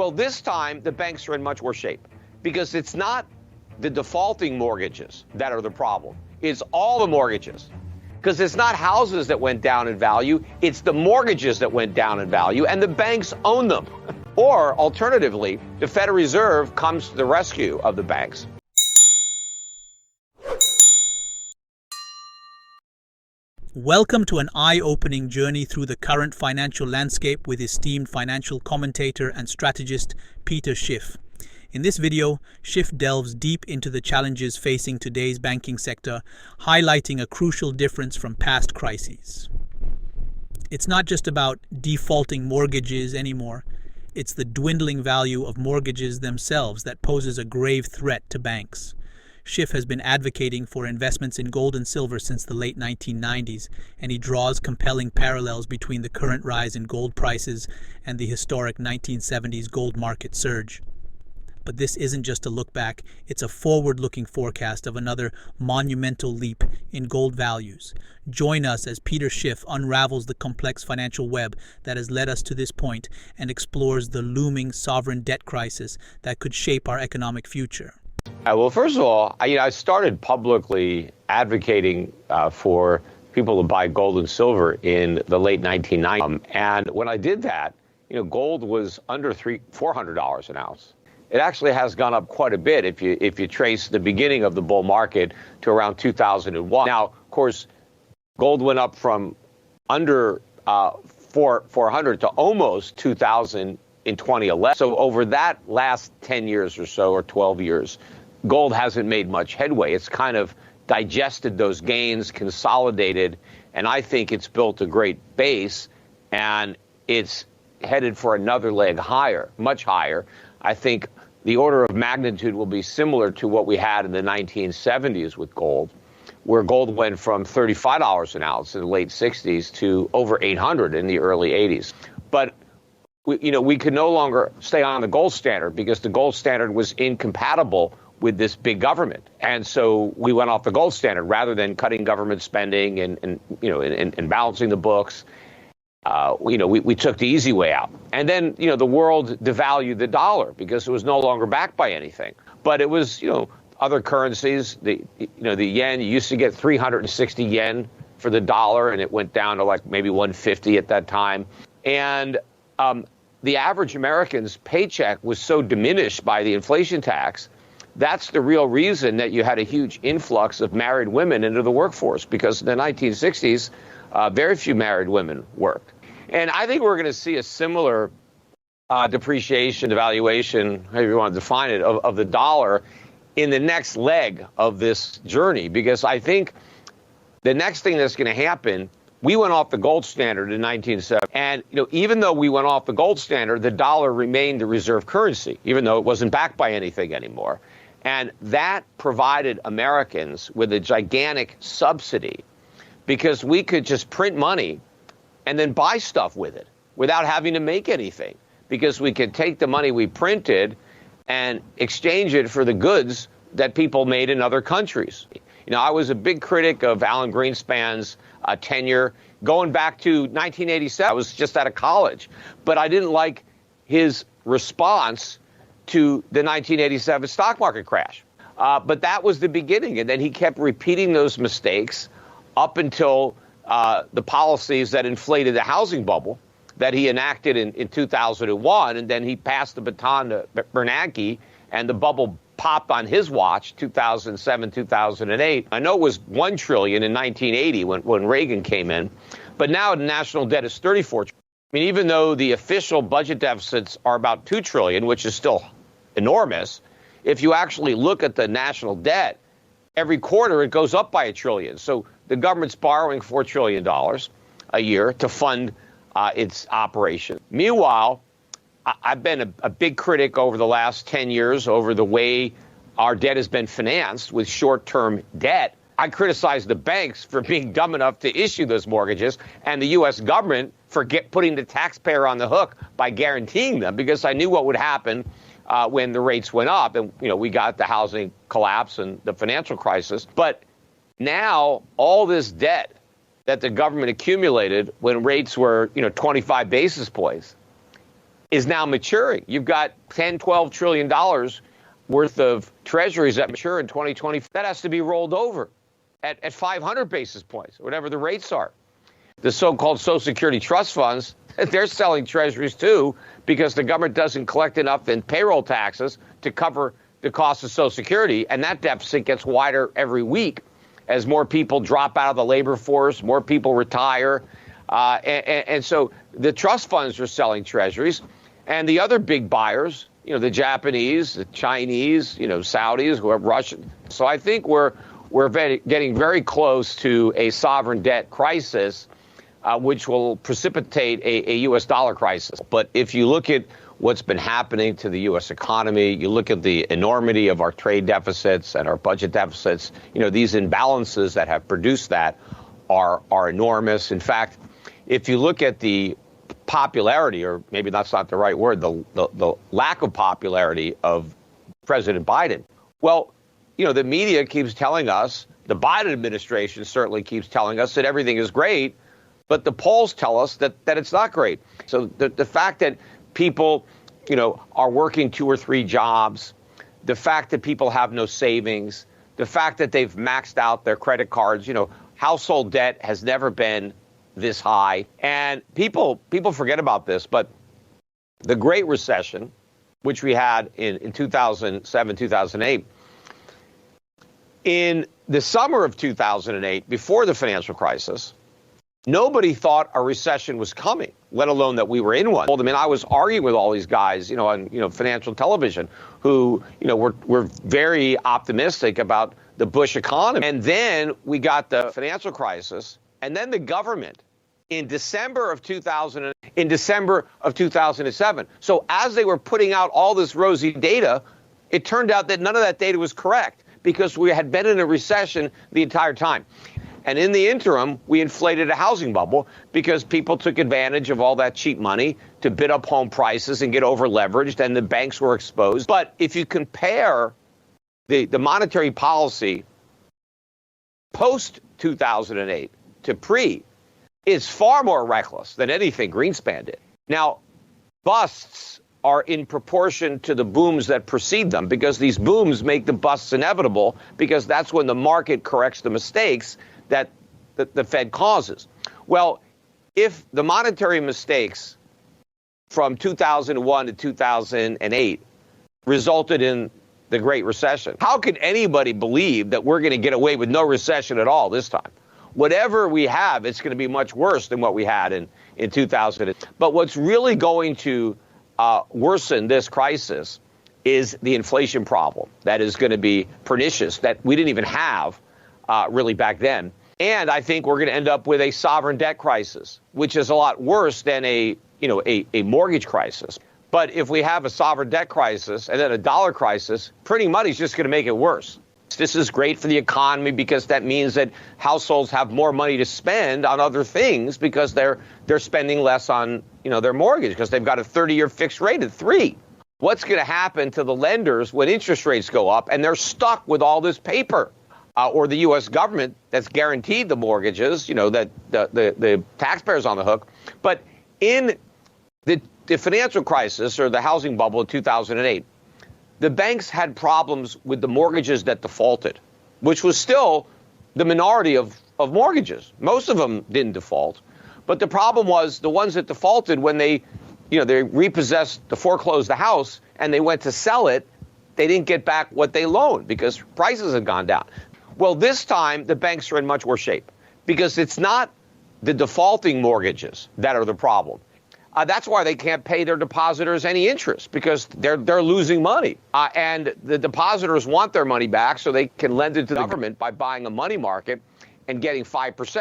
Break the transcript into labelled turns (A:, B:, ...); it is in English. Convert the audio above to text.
A: Well, this time the banks are in much worse shape because it's not the defaulting mortgages that are the problem. It's all the mortgages. Because it's not houses that went down in value, it's the mortgages that went down in value, and the banks own them. Or, alternatively, the Federal Reserve comes to the rescue of the banks.
B: Welcome to an eye-opening journey through the current financial landscape with esteemed financial commentator and strategist Peter Schiff. In this video, Schiff delves deep into the challenges facing today's banking sector, highlighting a crucial difference from past crises. It's not just about defaulting mortgages anymore. It's the dwindling value of mortgages themselves that poses a grave threat to banks. Schiff has been advocating for investments in gold and silver since the late 1990s, and he draws compelling parallels between the current rise in gold prices and the historic 1970s gold market surge. But this isn't just a look back, it's a forward-looking forecast of another monumental leap in gold values. Join us as Peter Schiff unravels the complex financial web that has led us to this point and explores the looming sovereign debt crisis that could shape our economic future.
A: Well, first of all, I started publicly advocating for people to buy gold and silver in the late 1990s. And when I did that, gold was under $400 an ounce. It actually has gone up quite a bit if you trace the beginning of the bull market to around 2001. Now, of course, gold went up from under 400 to almost 2,000 in 2011. So over that last 10 years or so, or 12 years, gold hasn't made much headway. It's kind of digested those gains, consolidated, and I think it's built a great base, and it's headed for another leg higher, much higher. I think the order of magnitude will be similar to what we had in the 1970s with gold, where gold went from $35 an ounce in the late 60s to over $800 in the early 80s. But we could no longer stay on the gold standard because the gold standard was incompatible with this big government. And so we went off the gold standard rather than cutting government spending and balancing the books. We took the easy way out. And then, the world devalued the dollar because it was no longer backed by anything. But it was, other currencies, the yen, you used to get 360 yen for the dollar, and it went down to like maybe 150 at that time. And the average American's paycheck was so diminished by the inflation tax. That's the real reason that you had a huge influx of married women into the workforce, because in the 1960s, very few married women worked. And I think we're going to see a similar depreciation, devaluation, however you want to define it, of the dollar in the next leg of this journey, because I think the next thing that's going to happen, we went off the gold standard in 1970. And, even though we went off the gold standard, the dollar remained the reserve currency, even though it wasn't backed by anything anymore. And that provided Americans with a gigantic subsidy because we could just print money and then buy stuff with it without having to make anything, because we could take the money we printed and exchange it for the goods that people made in other countries. I was a big critic of Alan Greenspan's tenure going back to 1987. I was just out of college, but I didn't like his response to the 1987 stock market crash. But that was the beginning, and then he kept repeating those mistakes up until the policies that inflated the housing bubble that he enacted in 2001, and then he passed the baton to Bernanke, and the bubble popped on his watch, 2007, 2008. I know it was $1 trillion in 1980 when Reagan came in, but now the national debt is $34 trillion. I mean, even though the official budget deficits are about $2 trillion, which is still enormous, if you actually look at the national debt, every quarter it goes up by $1 trillion. So the government's borrowing $4 trillion a year to fund its operation. Meanwhile, I've been a big critic over the last 10 years over the way our debt has been financed with short-term debt. I criticize the banks for being dumb enough to issue those mortgages and the U.S. government for putting the taxpayer on the hook by guaranteeing them, because I knew what would happen when the rates went up, and we got the housing collapse and the financial crisis. But now all this debt that the government accumulated when rates were 25 basis points, is now maturing. You've got $10-12 trillion worth of treasuries that mature in 2020. That has to be rolled over at 500 basis points, whatever the rates are. The so-called Social Security trust funds, they're selling treasuries too because the government doesn't collect enough in payroll taxes to cover the cost of Social Security, and that deficit gets wider every week as more people drop out of the labor force, more people retire. And so the trust funds are selling treasuries, and the other big buyers, the Japanese, the Chinese, Saudis, who are Russian. So I think we're getting very close to a sovereign debt crisis, which will precipitate a U.S. dollar crisis. But if you look at what's been happening to the U.S. economy, you look at the enormity of our trade deficits and our budget deficits, these imbalances that have produced that are enormous. In fact, if you look at the popularity, or maybe that's not the right word, the lack of popularity of President Biden, well, the media keeps telling us, the Biden administration certainly keeps telling us that everything is great, but the polls tell us that it's not great. So the fact that people, are working 2 or 3 jobs, the fact that people have no savings, the fact that they've maxed out their credit cards, household debt has never been this high. And people forget about this, but the Great Recession, which we had in 2007, 2008, in the summer of 2008, before the financial crisis, nobody thought a recession was coming, let alone that we were in one. I mean, I was arguing with all these guys, on financial television, who were very optimistic about the Bush economy. And then we got the financial crisis, and then the government in December of 2007. So as they were putting out all this rosy data, it turned out that none of that data was correct because we had been in a recession the entire time. And in the interim, we inflated a housing bubble because people took advantage of all that cheap money to bid up home prices and get over leveraged, and the banks were exposed. But if you compare the monetary policy post 2008 to pre, it's far more reckless than anything Greenspan did. Now, busts are in proportion to the booms that precede them, because these booms make the busts inevitable, because that's when the market corrects the mistakes that the Fed causes. Well, if the monetary mistakes from 2001 to 2008 resulted in the Great Recession, how could anybody believe that we're going to get away with no recession at all this time? Whatever we have, it's going to be much worse than what we had in 2000. But what's really going to worsen this crisis is the inflation problem that is going to be pernicious, that we didn't even have really back then. And I think we're going to end up with a sovereign debt crisis, which is a lot worse than a mortgage crisis. But if we have a sovereign debt crisis and then a dollar crisis, printing money is just going to make it worse. This is great for the economy because that means that households have more money to spend on other things because they're spending less on their mortgage because they've got a 30-year fixed rate at 3. What's going to happen to the lenders when interest rates go up and they're stuck with all this paper? Or the U.S. government that's guaranteed the mortgages, that the taxpayers on the hook. But in the financial crisis or the housing bubble of 2008, the banks had problems with the mortgages that defaulted, which was still the minority of mortgages. Most of them didn't default. But the problem was the ones that defaulted when they repossessed, foreclosed the house and they went to sell it, they didn't get back what they loaned because prices had gone down. Well, this time the banks are in much worse shape because it's not the defaulting mortgages that are the problem. That's why they can't pay their depositors any interest because they're losing money. And the depositors want their money back so they can lend it to the government by buying a money market and getting 5%.